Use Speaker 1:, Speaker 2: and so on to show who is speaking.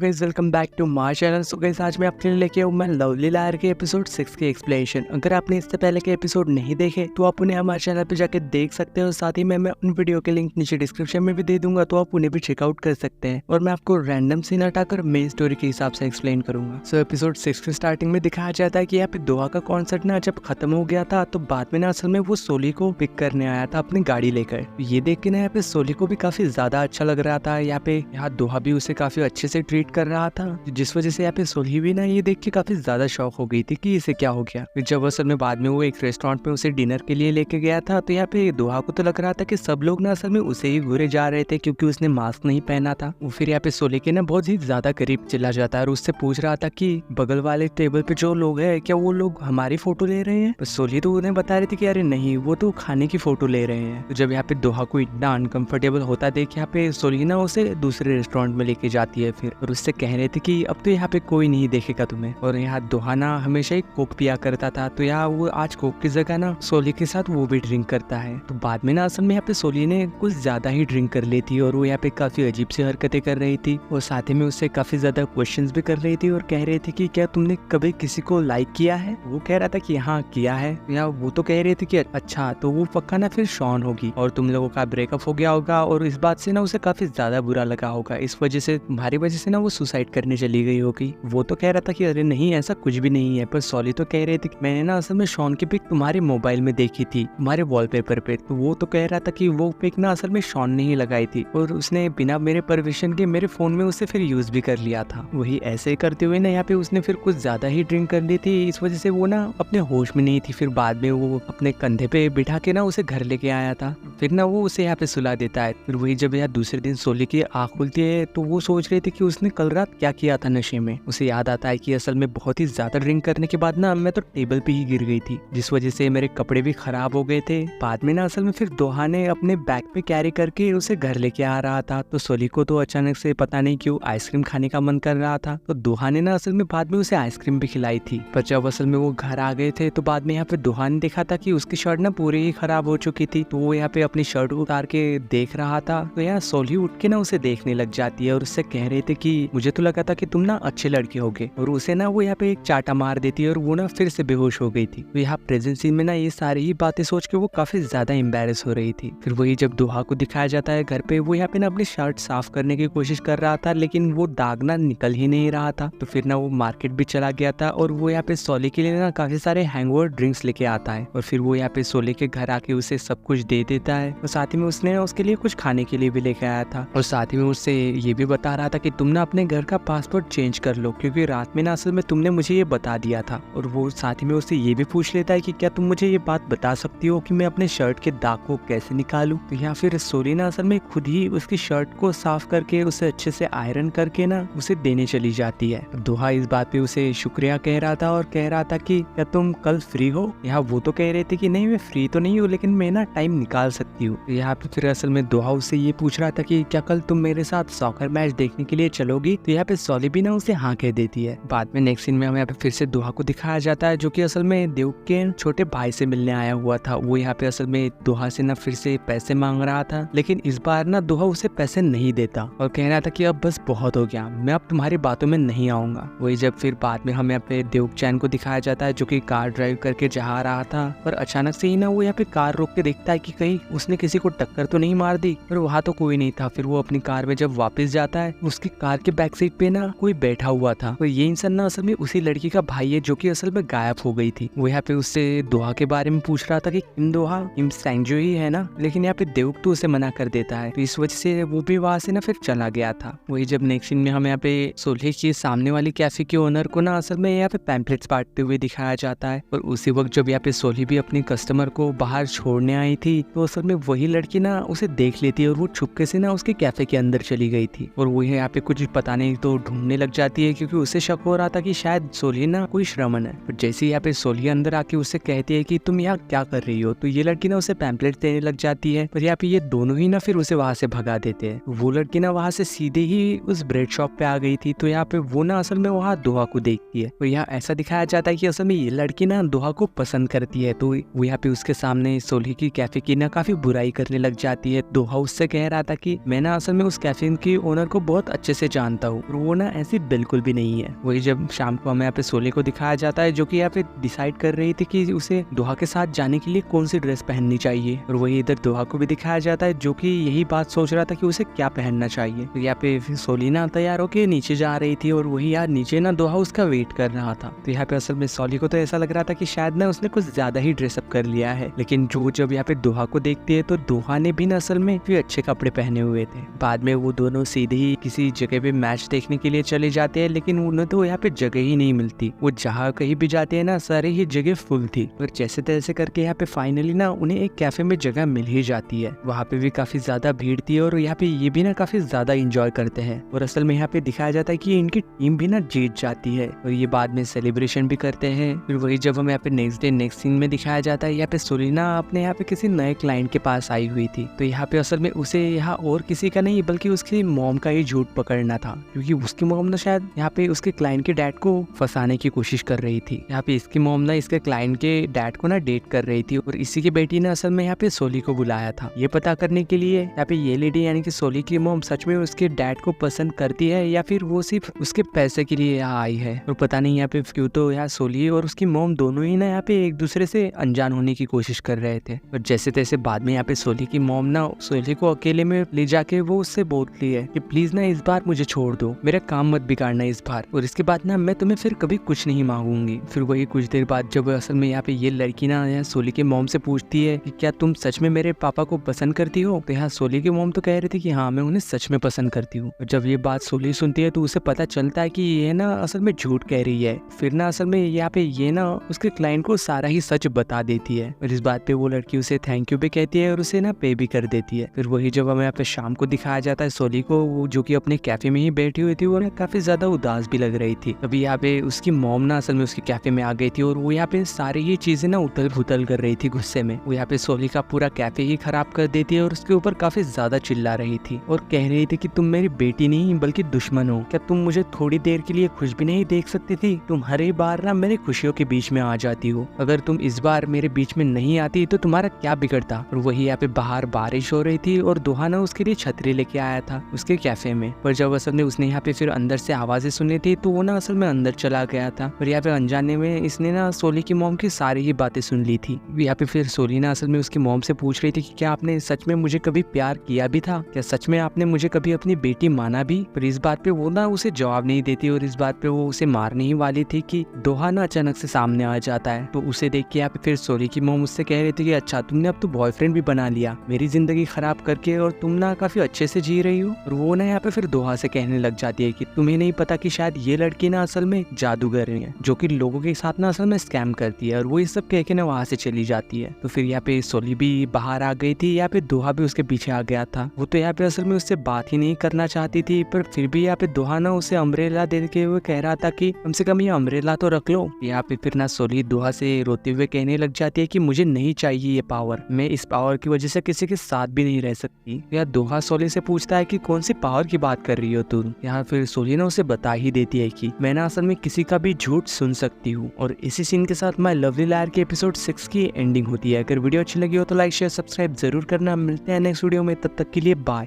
Speaker 1: Guys welcome back to my channel. So guys आज मैं आपके लिए लेके आऊँ मैं लवली लायर के एपिसोड 6 की एक्सप्लेनेशन। अगर आपने इससे पहले के एपिसोड नहीं देखे तो आप उन्हें हमारे चैनल पे जाके देख सकते हो। साथ ही मैं उन वीडियो के लिंक नीचे डिस्क्रिप्शन में भी दे दूंगा, तो आप उन्हें भी चेकआउट कर सकते हैं। और मैं आपको रैंडम सीन हटाकर मेन स्टोरी के हिसाब से एक्सप्लेन करूंगा। सो एपिसोड 6 के स्टार्टिंग में दिखाया जाता है कि यहाँ पे दोहा का कॉन्सर्ट ना जब खत्म हो गया था, तो बाद में ना असल में वो सोली को पिक करने आया था अपनी गाड़ी लेकर। ये देख के ना यहाँ पे सोली को भी काफी ज्यादा अच्छा लग रहा था। यहाँ दोहा भी उसे काफी अच्छे से ट्रीट कर रहा था, जिस वजह से यहाँ पे सोली भी ना ये देख के काफी ज्यादा शॉक हो गई थी कि इसे क्या हो गया। फिर जब असल में बाद में वो एक रेस्टोरेंट में उसे डिनर के लिए लेके गया था, तो यहाँ पे दोहा को तो लग रहा था कि सब लोग ना असल में उसे ही घूरे जा रहे थे क्योंकि उसने मास्क नहीं पहना था। वो फिर यहाँ पे सोली के ना बहुत ही ज्यादा करीब चला जाता है और उससे पूछ रहा था कि बगल वाले टेबल पे जो लोग है क्या वो लोग हमारी फोटो ले रहे हैं। तो सोली तो उन्हें बता रही थी कि अरे नहीं, वो तो खाने की फोटो ले रहे हैं। तो जब यहाँ पे दोहा को इतना अनकंफर्टेबल होता देख यहाँ पे सोली ना उसे दूसरे रेस्टोरेंट में लेके जाती है फिर, और उससे कह रहे थे कि अब तो यहाँ पे कोई नहीं देखेगा तुम्हें। और यहाँ दोहा ना हमेशा ही कोक पिया करता था, तो यहाँ वो आज कोक की जगह ना सोली के साथ वो भी ड्रिंक करता है। तो बाद में ना असल में यहाँ पे सोली ने कुछ ज्यादा ही ड्रिंक कर ली थी और वो यहाँ पे काफी अजीब सी हरकतें कर रही थी और साथ ही में उससे काफी ज्यादा क्वेश्चंस भी कर रही थी और कह रही थी कि क्या तुमने कभी किसी को लाइक किया है। वो कह रहा था कि हाँ किया है। या वो तो कह रही थी कि अच्छा तो वो पक्का ना फिर शॉन होगी और तुम लोगों का ब्रेकअप हो गया होगा और इस बात से ना उसे काफी ज्यादा बुरा लगा होगा, इस वजह से तुम्हारी वजह से ना वो सुसाइड करने चली गई होगी। वो तो कह रहा था कि अरे नहीं ऐसा कुछ भी नहीं है। पर सोली तो कह रही थी कि मैंने ना असल में शॉन की पिक तुम्हारे मोबाइल में देखी थी, तुम्हारे वॉलपेपर पे। तो वो तो कह रहा था कि वो पिक ना असल में शॉन ने ही लगाई थी और उसने बिना मेरे परमिशन के मेरे फोन में उसे फिर यूज भी कर लिया था। वही ऐसे करते हुए ना यहाँ पे उसने फिर कुछ ज्यादा ही ड्रिंक कर ली थी, इस वजह से वो ना अपने होश में नहीं थी। फिर बाद में वो अपने कंधे पे बिठा के ना उसे घर लेके आया था। फिर ना वो उसे यहाँ पे सुला देता है। फिर वही जब यार दूसरे दिन सोली की आँख खुलती है तो वो सोच रही थी कि उसने कल रात क्या किया था नशे में। उसे याद आता है कि असल में बहुत ही ज्यादा ड्रिंक करने के बाद ना मैं तो टेबल पे ही गिर गई थी, जिस वजह से मेरे कपड़े भी खराब हो गए थे। बाद में ना असल में फिर दोहा ने अपने बैग पे कैरी करके उसे घर लेके आ रहा था। तो सोली को तो अचानक से पता नहीं क्यों आइसक्रीम खाने का मन कर रहा था, तो दोहा ने ना असल में बाद में उसे आइसक्रीम भी खिलाई थी। पर जब असल में वो घर आ गए थे तो बाद में यहाँ पे दोहा ने देखा था कि उसकी शर्ट ना पूरी ही खराब हो चुकी थी। तो वो यहाँ पे अपनी शर्ट उतार के देख रहा था, तो यहाँ सोली उठ के ना उसे देखने लग जाती है और उससे कह रहे थे कि मुझे तो लगा था कि तुम ना अच्छे लड़के होगे। और उसे ना वो यहाँ पे एक चाटा मार देती है और वो ना फिर से बेहोश हो गई थी। तो यहाँ प्रेजेंट सीन में ना ये सारी ही बातें सोच के वो काफी ज्यादा एम्बैरेस हो रही थी। फिर वही जब दोहा को दिखाया जाता है घर पे, वो यहाँ पे ना अपनी शर्ट साफ करने की कोशिश कर रहा था, लेकिन वो दाग ना निकल ही नहीं रहा था। तो फिर ना वो मार्केट भी चला गया था और वो यहाँ पे सोली के लिए ना काफी सारे हैंगओवर ड्रिंक्स लेके आता है और फिर वो यहाँ पे सोली के घर आके उसे सब कुछ दे देता है। और साथ ही में उसने उसके लिए कुछ खाने के लिए भी लेके आया था और साथ ही में उससे ये भी बता रहा था कि तुम ना अपने घर का पासपोर्ट चेंज कर लो, क्योंकि रात में ना असल में तुमने मुझे ये बता दिया था। और वो साथ ही में उससे ये भी पूछ लेता है कि क्या तुम मुझे ये बात बता सकती हो कि मैं अपने शर्ट के दाग को कैसे निकालूं। तो यहाँ फिर सोली ना असल में खुद ही उसकी शर्ट को साफ करके उसे अच्छे से आयरन करके ना उसे देने चली जाती है। दोहा इस बात पे उसे शुक्रिया कह रहा था और कह रहा था कि क्या तुम कल फ्री हो। यहाँ वो तो कह रहे थे कि नहीं मैं फ्री तो नहीं हूँ, लेकिन मैं ना टाइम निकाल सकती हूँ। यहाँ पे फिर असल में दोहा उससे ये पूछ रहा था कि क्या कल तुम मेरे साथ सॉकर मैच देखने के लिए चलोगी। तो यहाँ पे सोली भी ना उसे हाँ कह देती है। बाद में नेक्स्ट सीन में हमें यहाँ पे फिर से दोहा को दिखाया जाता है, जो कि असल में देव के छोटे भाई से मिलने आया हुआ था। वो यहाँ पे असल में दोहा से ना फिर से पैसे मांग रहा था, लेकिन इस बार ना दोहा उसे पैसे नहीं देता और कह रहा था कि अब बस बहुत हो गया, मैं अब तुम्हारी बातों में नहीं आऊंगा। वही जब फिर बाद में हमें यहाँ पे देवचैन को दिखाया जाता है, जो कि कार ड्राइव करके जा रहा था। पर अचानक से ही ना वो यहाँ पे कार रोक के देखता है कि कहीं उसने किसी को टक्कर तो नहीं मार दी, पर वहाँ तो कोई नहीं था। फिर वो अपनी कार में जब वापस जाता है, उसकी कार के बैक सीट पे ना कोई बैठा हुआ था। तो ये इंसान ना असल में उसी लड़की का भाई है जो कि असल में गायब हो गई थी। वो यहाँ पे उससे दोहा के बारे में पूछ रहा था कि किम दोहा, किम सैंगजो ही है ना, लेकिन यहाँ पे देवक तो उसे मना कर देता है। तो इस वजह से वो भी वहाँ से ना फिर चला गया था। वही जब नेक्स्ट सीन में हमें यहाँ पे सोल्हे के सामने वाली कैफे के ओनर को ना असल में यहाँ पे पैम्पलेट्स बांटते हुए दिखाया जाता है। और उसी वक्त जब यहाँ पे सोल्हे भी अपनी कस्टमर को बाहर छोड़ने आई थी, तो असल में वही लड़की ना उसे देख लेती है और वो छुपके से ना उसके कैफे के अंदर चली गई थी। और वो यहाँ पे कुछ पता नहीं तो ढूंढने लग जाती है, क्योंकि उसे शक हो रहा था कि शायद सोली ना कोई श्रमण है। पर जैसे यहाँ पे सोली अंदर आके उससे कहती है कि तुम यहाँ क्या कर रही हो, तो ये लड़की ना उसे पैम्पलेट देने लग जाती है। पर यहाँ पे ये दोनों ही ना फिर उसे वहां से भगा देते हैं। वो लड़की ना वहां से सीधे ही उस ब्रेड शॉप पे आ गई थी। तो यहाँ पे वो ना असल में वहाँ दोहा को देखती है। तो यहाँ ऐसा दिखाया जाता है कि असल में ये लड़की ना दोहा को पसंद करती है। तो वो यहाँ पे उसके सामने सोली की कैफे की ना काफी बुराई करने लग जाती है। दोहा उससे कह रहा था कि मैं ना असल में उस कैफे की ओनर को बहुत अच्छे से जानता जानता हूँ। वो ना ऐसी बिल्कुल भी नहीं है। वही जब शाम को हमें यहाँ पे सोली को दिखाया जाता है जो कि यहाँ पे डिसाइड कर रही थी कि उसे दोहा के साथ जाने के लिए कौन सी ड्रेस पहननी चाहिए, और वही इधर दोहा को भी दिखाया जाता है जो कि यही बात सोच रहा था कि उसे क्या पहनना चाहिए। तो यहाँ पे फिर सोली ना तैयार होके नीचे जा रही थी और वही यार नीचे ना दोहा उसका वेट कर रहा था। तो यहाँ पे असल में सोली को तो ऐसा लग रहा था कि शायद ना उसने कुछ ज्यादा ही ड्रेसअप कर लिया है, लेकिन जो जब यहाँ पे दोहा को देखती है तो दोहा ने भी ना असल में भी अच्छे कपड़े पहने हुए थे। बाद में वो दोनों सीधे ही किसी जगह पे मैच देखने के लिए चले जाते हैं, लेकिन उन्हें तो यहाँ पे जगह ही नहीं मिलती। वो जहाँ कहीं भी जाते हैं ना सारी ही जगह फुल थी, और जैसे तैसे करके यहाँ पे फाइनली ना उन्हें एक कैफे में जगह मिल ही जाती है। वहाँ पे भी काफी ज्यादा भीड़ थी और यहाँ पे ये भी ना काफी ज्यादा इंजॉय करते हैं, और असल में यहाँ पे दिखाया जाता है कि इनकी टीम भी ना जीत जाती है और ये बाद में सेलिब्रेशन भी करते हैं। फिर वही जब हम यहाँ पे नेक्स्ट डे नेक्स्ट सीन में दिखाया जाता है, यहाँ पे सोलिना अपने यहाँ पे किसी नए क्लाइंट के पास आई हुई थी। तो यहाँ पे असल में उसे यहाँ और किसी का नहीं बल्कि उसकी मॉम का ही झूठ पकड़ना था, क्योंकि उसकी मॉम ना शायद यहाँ पे उसके क्लाइंट के डैड को फंसाने की कोशिश कर रही थी। यहाँ पे इसकी मॉम ना इसके क्लाइंट के डैड को ना डेट कर रही थी, और इसी की बेटी ने असल में यहाँ पे सोली को बुलाया था ये पता करने के लिए यहाँ पे ये लेडी यानी कि सोली की मॉम सच में उसके डैड को पसंद करती है या फिर वो सिर्फ उसके पैसे के लिए यहाँ आई है। और पता नहीं यहाँ पे क्यों तो यहाँ सोली और उसकी मॉम दोनों ही ना यहाँ पे एक दूसरे से अनजान होने की कोशिश कर रहे थे। और जैसे तैसे बाद में यहाँ पे सोली की मॉम ना सोली को अकेले में ले जाके वो उससे बोलती है कि प्लीज ना इस बार मुझे छोड़ दो, मेरा काम मत बिगाड़ना इस बार, और इसके बाद ना मैं तुम्हें फिर कभी कुछ नहीं मांगूंगी। फिर वही कुछ देर बाद जब असल में यहाँ पे ये लड़की ना यहाँ सोली के मॉम से पूछती है कि क्या तुम सच में मेरे पापा को पसंद करती हो, तो यहाँ सोली की मॉम तो कह रही थी कि हाँ मैं उन्हें सच में पसंद करती हूँ। और जब ये बात सोली सुनती है तो उसे पता चलता है कि ये ना असल में झूठ कह रही है। फिर ना असल में यहाँ पे ये ना उसके क्लाइंट को सारा ही सच बता देती है, और इस बात पे वो लड़की उसे थैंक यू भी कहती है और उसे ना पे भी कर देती है। फिर वही जब हमें यहाँ पे शाम को दिखाया जाता है सोली को, वो जो कि अपने कैफे में ही बैठी हुई थी, वो ना काफी ज्यादा उदास भी लग रही थी। अभी यहाँ पे उसकी मॉम ना असल में उसके कैफे में आ गई थी और वो यहाँ पे सारी ही चीजें ना उथल पुथल कर रही थी गुस्से में। वो यहाँ पे सोली का पूरा कैफे ही खराब कर देती है और उसके ऊपर काफी ज्यादा चिल्ला रही थी और कह रही थी कि तुम मेरी बेटी नहीं बल्कि दुश्मन हो, क्या तुम मुझे थोड़ी देर के लिए खुश भी नहीं देख सकती थी? तुम हर एक बार ना मेरी खुशियों के बीच में आ जाती हो, अगर तुम इस बार मेरे बीच में नहीं आती तो तुम्हारा क्या बिगड़ता? और वही यहाँ पे बाहर बारिश हो रही थी और दोहा ना उसके लिए छतरी लेके आया था उसके कैफे में, पर जब असल में उसने यहाँ पे फिर अंदर से आवाजें सुनी थी तो वो ना असल में अंदर चला गया था, और यहाँ पे अनजाने में इसने ना सोली की मॉम की सारी ही बातें सुन ली थी। यहाँ पे फिर सोली ना असल में उसकी मॉम से पूछ रही थी कि क्या आपने सच में मुझे कभी प्यार किया भी था, क्या सच में आपने मुझे कभी अपनी बेटी माना भी? पर इस बात पे वो ना उसे जवाब नहीं देती और इस बात पे वो उसे मारने ही वाली थी कि दोहा ना अचानक से सामने आ जाता है। तो उसे देख के यहाँ पे फिर सोली की मॉम उससे कह रही थी कि अच्छा तुमने अब तो बॉयफ्रेंड भी बना लिया मेरी जिंदगी खराब करके, और तुम ना काफी अच्छे से जी रही हो। और वो ना यहाँ पे फिर दोहा से कहने लग जाती है कि तुम्हें नहीं पता कि शायद ये लड़की ना असल में जादूगर है जो कि लोगों के साथ ना असल में स्कैम करती है, और वो ये सब कह के ना वहाँ से चली जाती है। तो फिर यहाँ पे सोली भी बाहर आ गई थी, यहाँ पे दोहा भी उसके पीछे आ गया था। वो तो यहाँ पे असल में उससे बात ही नहीं करना चाहती थी, पर फिर भी यहाँ पे दोहा ना उसे अम्ब्रेला दे के हुए कह रहा था कि कम से कम ये अम्ब्रेला तो रख लो। यहाँ पे फिर ना सोली दोहा से रोते हुए कहने लग जाती है कि मुझे नहीं चाहिए ये पावर, मैं इस पावर की वजह से किसी के साथ भी नहीं रह सकती। यह दोहा सोली से पूछता है कि कौन सी पावर की बात कर रही हो तुम? यहाँ फिर सोली ना उसे बता ही देती है कि मैं ना असल में किसी का भी झूठ सुन सकती हूँ। और इसी सीन के साथ माय लवली लायर के एपिसोड 6 की एंडिंग होती है। अगर वीडियो अच्छी लगी हो तो लाइक शेयर सब्सक्राइब जरूर करना। मिलते हैं नेक्स्ट वीडियो में, तब तक के लिए बाय।